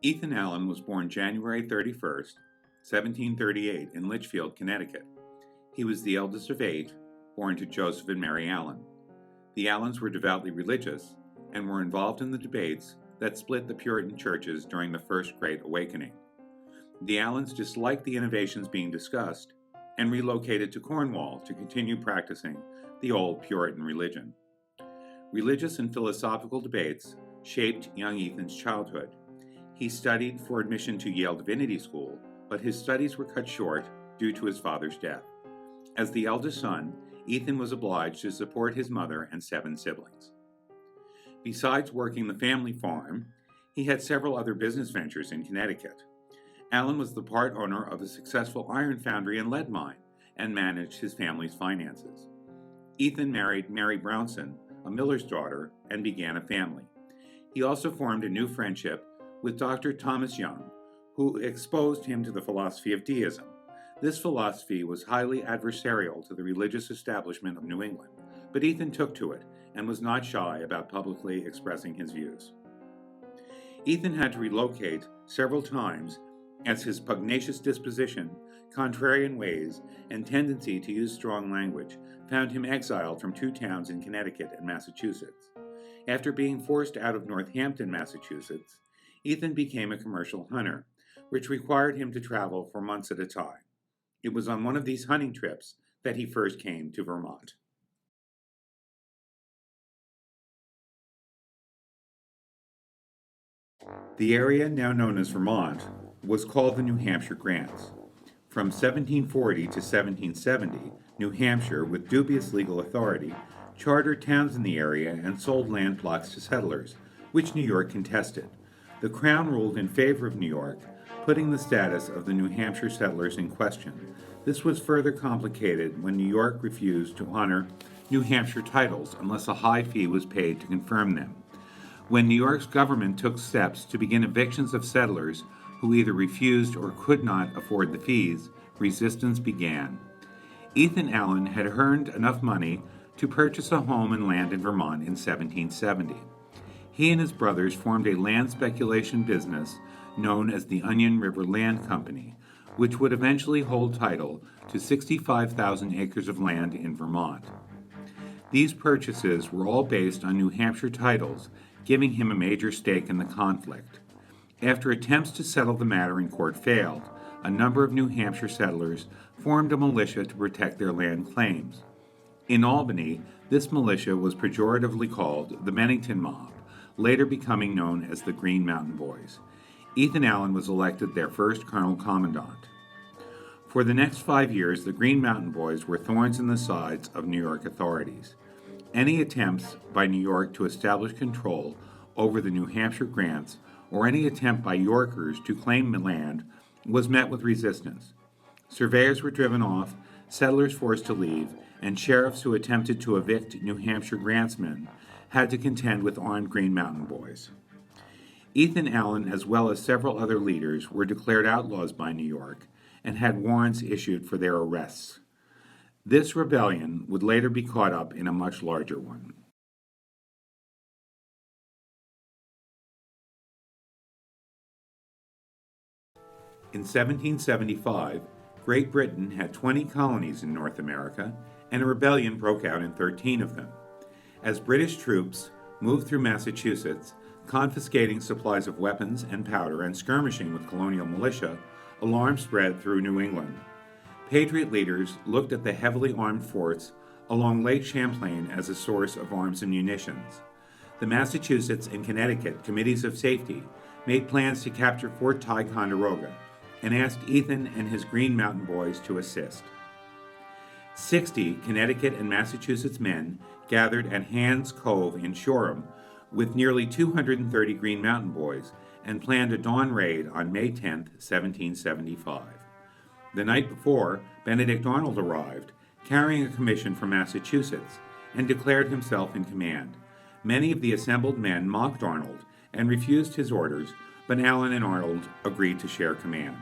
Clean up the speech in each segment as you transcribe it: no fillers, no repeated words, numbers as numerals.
Ethan Allen was born January 31st, 1738, in Litchfield, Connecticut. He was the eldest of 8, born to Joseph and Mary Allen. The Allens were devoutly religious and were involved in the debates that split the Puritan churches during the First Great Awakening. The Allens disliked the innovations being discussed and relocated to Cornwall to continue practicing the old Puritan religion. Religious and philosophical debates shaped young Ethan's childhood. He studied for admission to Yale Divinity School, but his studies were cut short due to his father's death. As the eldest son, Ethan was obliged to support his mother and 7 siblings. Besides working the family farm, he had several other business ventures in Connecticut. Allen was the part owner of a successful iron foundry and lead mine and managed his family's finances. Ethan married Mary Brownson, a miller's daughter, and began a family. He also formed a new friendship with Dr. Thomas Young, who exposed him to the philosophy of deism. This philosophy was highly adversarial to the religious establishment of New England, but Ethan took to it and was not shy about publicly expressing his views. Ethan had to relocate several times as his pugnacious disposition, contrarian ways, and tendency to use strong language found him exiled from 2 towns in Connecticut and Massachusetts. After being forced out of Northampton, Massachusetts, Ethan became a commercial hunter, which required him to travel for months at a time. It was on one of these hunting trips that he first came to Vermont. The area now known as Vermont was called the New Hampshire Grants. From 1740 to 1770, New Hampshire, with dubious legal authority, chartered towns in the area and sold land plots to settlers, which New York contested. The Crown ruled in favor of New York, putting the status of the New Hampshire settlers in question. This was further complicated when New York refused to honor New Hampshire titles unless a high fee was paid to confirm them. When New York's government took steps to begin evictions of settlers who either refused or could not afford the fees, resistance began. Ethan Allen had earned enough money to purchase a home and land in Vermont in 1770. He and his brothers formed a land speculation business known as the Onion River Land Company, which would eventually hold title to 65,000 acres of land in Vermont. These purchases were all based on New Hampshire titles, giving him a major stake in the conflict. After attempts to settle the matter in court failed, a number of New Hampshire settlers formed a militia to protect their land claims. In Albany, this militia was pejoratively called the Bennington Mob, later becoming known as the Green Mountain Boys. Ethan Allen was elected their first Colonel Commandant. For the next 5 years, the Green Mountain Boys were thorns in the sides of New York authorities. Any attempts by New York to establish control over the New Hampshire grants or any attempt by Yorkers to claim land was met with resistance. Surveyors were driven off, settlers forced to leave, and sheriffs who attempted to evict New Hampshire grantsmen had to contend with armed Green Mountain Boys. Ethan Allen, as well as several other leaders, were declared outlaws by New York and had warrants issued for their arrests. This rebellion would later be caught up in a much larger one. In 1775, Great Britain had 20 colonies in North America, and a rebellion broke out in 13 of them. As British troops moved through Massachusetts, confiscating supplies of weapons and powder and skirmishing with colonial militia, alarm spread through New England. Patriot leaders looked at the heavily armed forts along Lake Champlain as a source of arms and munitions. The Massachusetts and Connecticut Committees of Safety made plans to capture Fort Ticonderoga and asked Ethan and his Green Mountain Boys to assist. 60 Connecticut and Massachusetts men gathered at Hand's Cove in Shoreham with nearly 230 Green Mountain Boys and planned a dawn raid on May 10, 1775. The night before, Benedict Arnold arrived, carrying a commission from Massachusetts, and declared himself in command. Many of the assembled men mocked Arnold and refused his orders, but Allen and Arnold agreed to share command.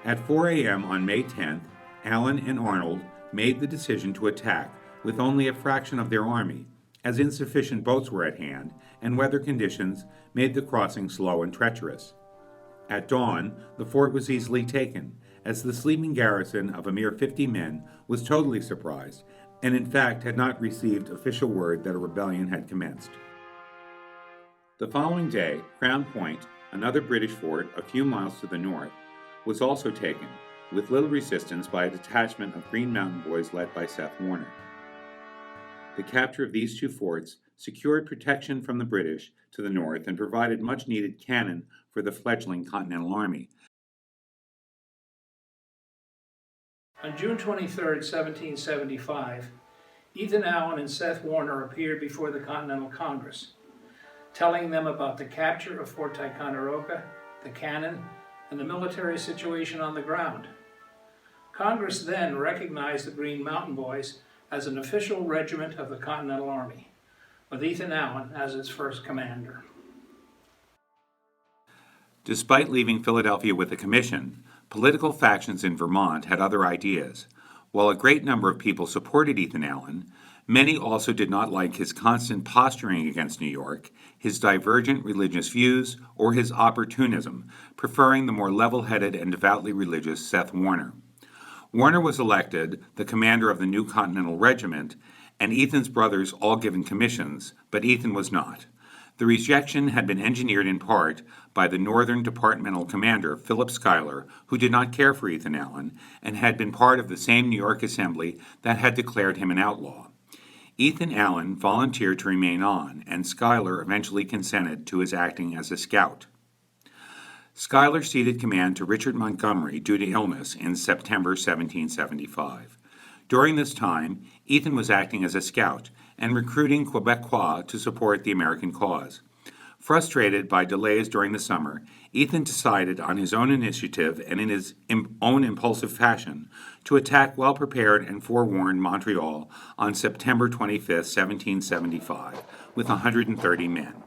At 4 a.m. on May 10th, Allen and Arnold made the decision to attack with only a fraction of their army as insufficient boats were at hand and weather conditions made the crossing slow and treacherous. At dawn, the fort was easily taken, as the sleeping garrison of a mere 50 men was totally surprised and in fact had not received official word that a rebellion had commenced. The following day, Crown Point, another British fort a few miles to the north, was also taken, with little resistance by a detachment of Green Mountain Boys led by Seth Warner. The capture of these two forts secured protection from the British to the north and provided much needed cannon for the fledgling Continental Army. On June 23, 1775, Ethan Allen and Seth Warner appeared before the Continental Congress, telling them about the capture of Fort Ticonderoga, the cannon, and the military situation on the ground. Congress then recognized the Green Mountain Boys as an official regiment of the Continental Army, with Ethan Allen as its first commander. Despite leaving Philadelphia with a commission, political factions in Vermont had other ideas. While a great number of people supported Ethan Allen, many also did not like his constant posturing against New York, his divergent religious views, or his opportunism, preferring the more level-headed and devoutly religious Seth Warner. Warner was elected the commander of the new Continental Regiment, and Ethan's brothers all given commissions, but Ethan was not. The rejection had been engineered in part by the Northern Departmental Commander, Philip Schuyler, who did not care for Ethan Allen and had been part of the same New York Assembly that had declared him an outlaw. Ethan Allen volunteered to remain on, and Schuyler eventually consented to his acting as a scout. Schuyler ceded command to Richard Montgomery due to illness in September 1775. During this time, Ethan was acting as a scout and recruiting Quebecois to support the American cause. Frustrated by delays during the summer, Ethan decided on his own initiative and in his own impulsive fashion to attack well-prepared and forewarned Montreal on September 25, 1775, with 130 men.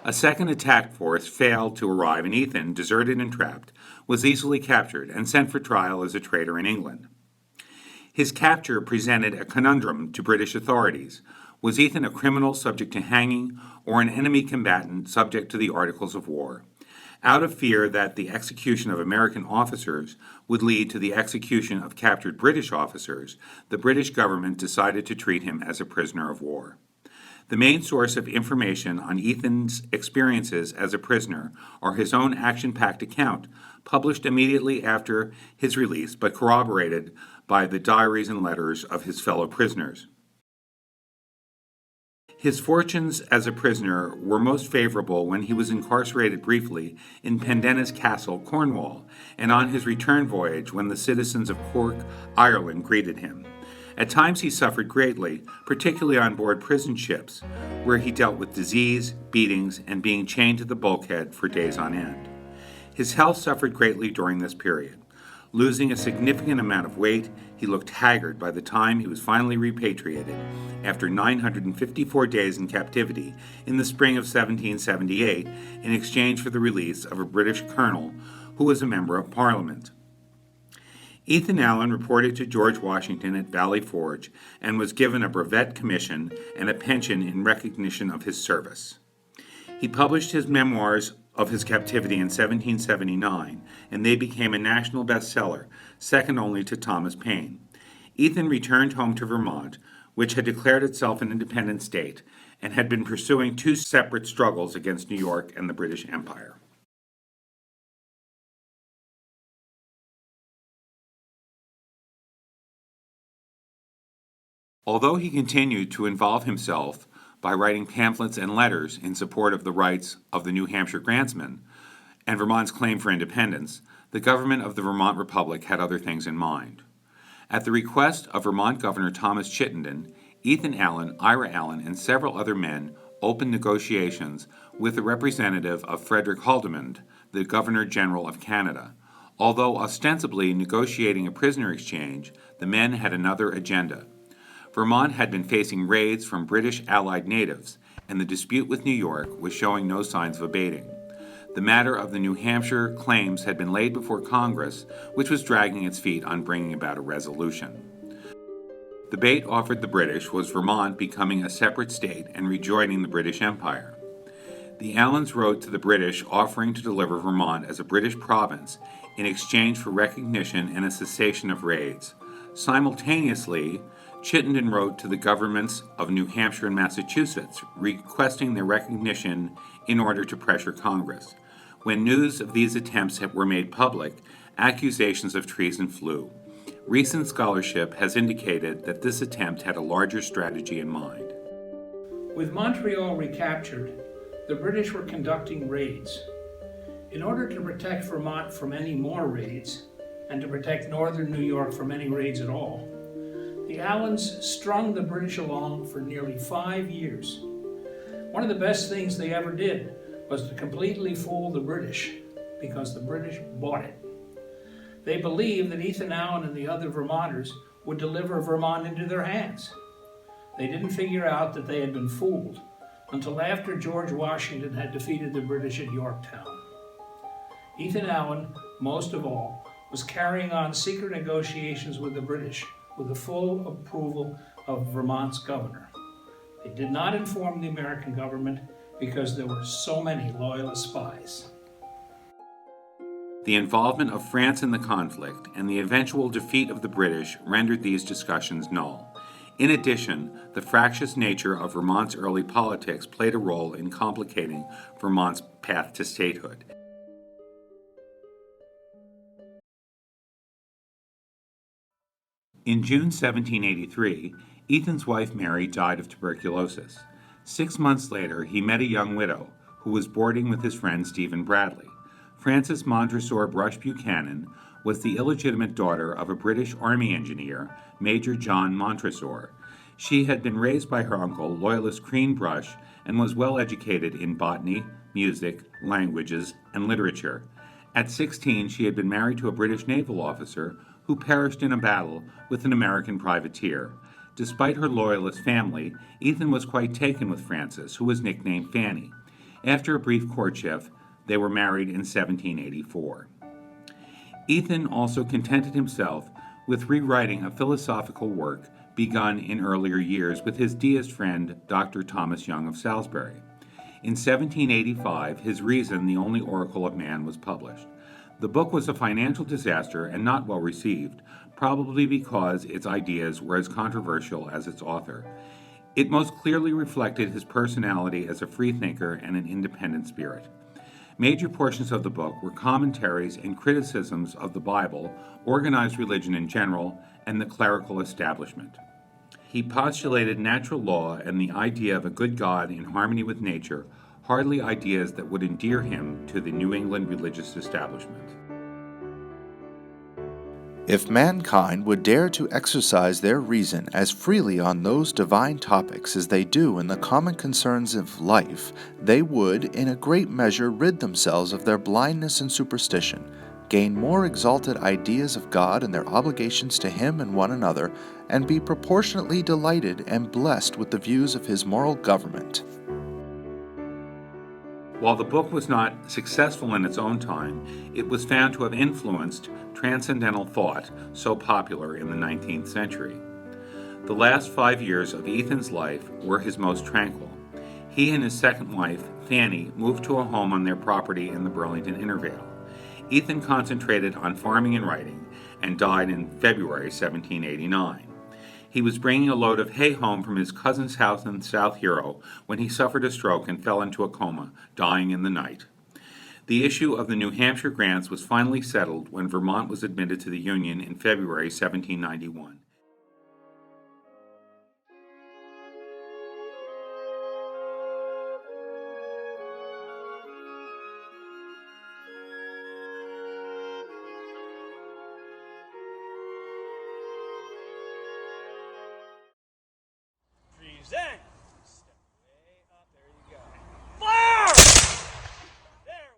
A second attack force failed to arrive, and Ethan, deserted and trapped, was easily captured and sent for trial as a traitor in England. His capture presented a conundrum to British authorities. Was Ethan a criminal subject to hanging, or an enemy combatant subject to the Articles of War? Out of fear that the execution of American officers would lead to the execution of captured British officers, the British government decided to treat him as a prisoner of war. The main source of information on Ethan's experiences as a prisoner are his own action-packed account, published immediately after his release but corroborated by the diaries and letters of his fellow prisoners. His fortunes as a prisoner were most favorable when he was incarcerated briefly in Pendennis Castle, Cornwall, and on his return voyage when the citizens of Cork, Ireland, greeted him. At times he suffered greatly, particularly on board prison ships, where he dealt with disease, beatings, and being chained to the bulkhead for days on end. His health suffered greatly during this period. Losing a significant amount of weight, he looked haggard by the time he was finally repatriated, after 954 days in captivity in the spring of 1778, in exchange for the release of a British colonel who was a member of Parliament. Ethan Allen reported to George Washington at Valley Forge and was given a brevet commission and a pension in recognition of his service. He published his memoirs of his captivity in 1779, and they became a national bestseller, second only to Thomas Paine. Ethan returned home to Vermont, which had declared itself an independent state and had been pursuing two separate struggles against New York and the British Empire. Although he continued to involve himself by writing pamphlets and letters in support of the rights of the New Hampshire grantsmen and Vermont's claim for independence, the government of the Vermont Republic had other things in mind. At the request of Vermont Governor Thomas Chittenden, Ethan Allen, Ira Allen, and several other men opened negotiations with the representative of Frederick Haldimand, the Governor General of Canada. Although ostensibly negotiating a prisoner exchange, the men had another agenda. Vermont had been facing raids from British allied natives, and the dispute with New York was showing no signs of abating. The matter of the New Hampshire claims had been laid before Congress, which was dragging its feet on bringing about a resolution. The bait offered the British was Vermont becoming a separate state and rejoining the British Empire. The Allens wrote to the British offering to deliver Vermont as a British province in exchange for recognition and a cessation of raids. Simultaneously, Chittenden wrote to the governments of New Hampshire and Massachusetts, requesting their recognition in order to pressure Congress. When news of these attempts were made public, accusations of treason flew. Recent scholarship has indicated that this attempt had a larger strategy in mind. With Montreal recaptured, the British were conducting raids. In order to protect Vermont from any more raids, and to protect northern New York from any raids at all, the Allens strung the British along for nearly 5 years. One of the best things they ever did was to completely fool the British, because the British bought it. They believed that Ethan Allen and the other Vermonters would deliver Vermont into their hands. They didn't figure out that they had been fooled until after George Washington had defeated the British at Yorktown. Ethan Allen, most of all, was carrying on secret negotiations with the British with the full approval of Vermont's governor. They did not inform the American government because there were so many loyalist spies. The involvement of France in the conflict and the eventual defeat of the British rendered these discussions null. In addition, the fractious nature of Vermont's early politics played a role in complicating Vermont's path to statehood. In June 1783, Ethan's wife Mary died of tuberculosis. 6 months later, he met a young widow who was boarding with his friend Stephen Bradley. Frances Montresor Brush Buchanan was the illegitimate daughter of a British Army engineer, Major John Montresor. She had been raised by her uncle, Loyalist Crean Brush, and was well educated in botany, music, languages, and literature. At 16, she had been married to a British naval officer who perished in a battle with an American privateer. Despite her Loyalist family, Ethan was quite taken with Frances, who was nicknamed Fanny. After a brief courtship, they were married in 1784. Ethan also contented himself with rewriting a philosophical work begun in earlier years with his deist friend, Dr. Thomas Young of Salisbury. In 1785, his Reason, the Only Oracle of Man, was published. The book was a financial disaster and not well received, probably because its ideas were as controversial as its author. It most clearly reflected his personality as a freethinker and an independent spirit. Major portions of the book were commentaries and criticisms of the Bible, organized religion in general, and the clerical establishment. He postulated natural law and the idea of a good God in harmony with nature, hardly ideas that would endear him to the New England religious establishment. If mankind would dare to exercise their reason as freely on those divine topics as they do in the common concerns of life, they would, in a great measure, rid themselves of their blindness and superstition, gain more exalted ideas of God and their obligations to Him and one another, and be proportionately delighted and blessed with the views of His moral government. While the book was not successful in its own time, it was found to have influenced transcendental thought so popular in the 19th century. The last 5 years of Ethan's life were his most tranquil. He and his second wife, Fanny, moved to a home on their property in the Burlington Intervale. Ethan concentrated on farming and writing and died in February 1789. He was bringing a load of hay home from his cousin's house in South Hero when he suffered a stroke and fell into a coma, dying in the night. The issue of the New Hampshire grants was finally settled when Vermont was admitted to the Union in February 1791. Present. Step way up. There you go. Fire! There.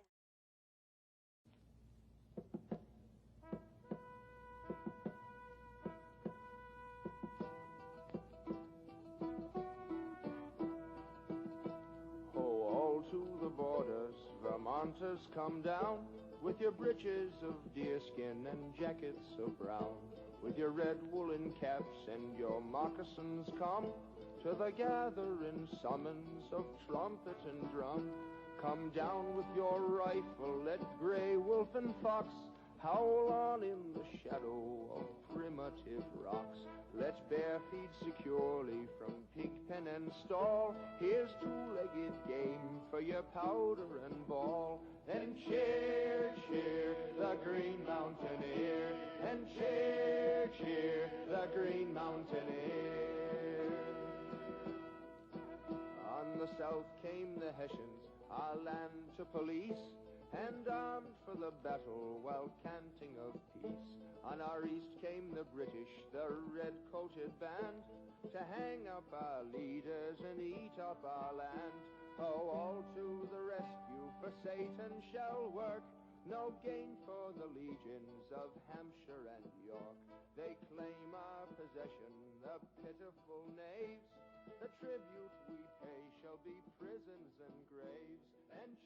Ho, all to the borders, Vermonters, come down with your breeches of deerskin and jackets of brown. With your red woolen caps and your moccasins come to the gathering summons of trumpet and drum. Come down with your rifle, let gray wolf and fox howl on in the shadow of primitive rocks. Let bear feed securely from pig pen and stall. Here's two-legged game for your powder and ball. And cheer, cheer, the Green Mountaineer. And cheer, cheer, the Green Mountaineer. On the south came the Hessians, our land to police, and armed for the battle while canting of peace. On our east came the British, the red-coated band, to hang up our leaders and eat up our land. Oh, all to the rescue, for Satan shall work. No gain for the legions of Hampshire and York. They claim our possession, the pitiful knaves. The tribute we pay shall be prisons and graves. And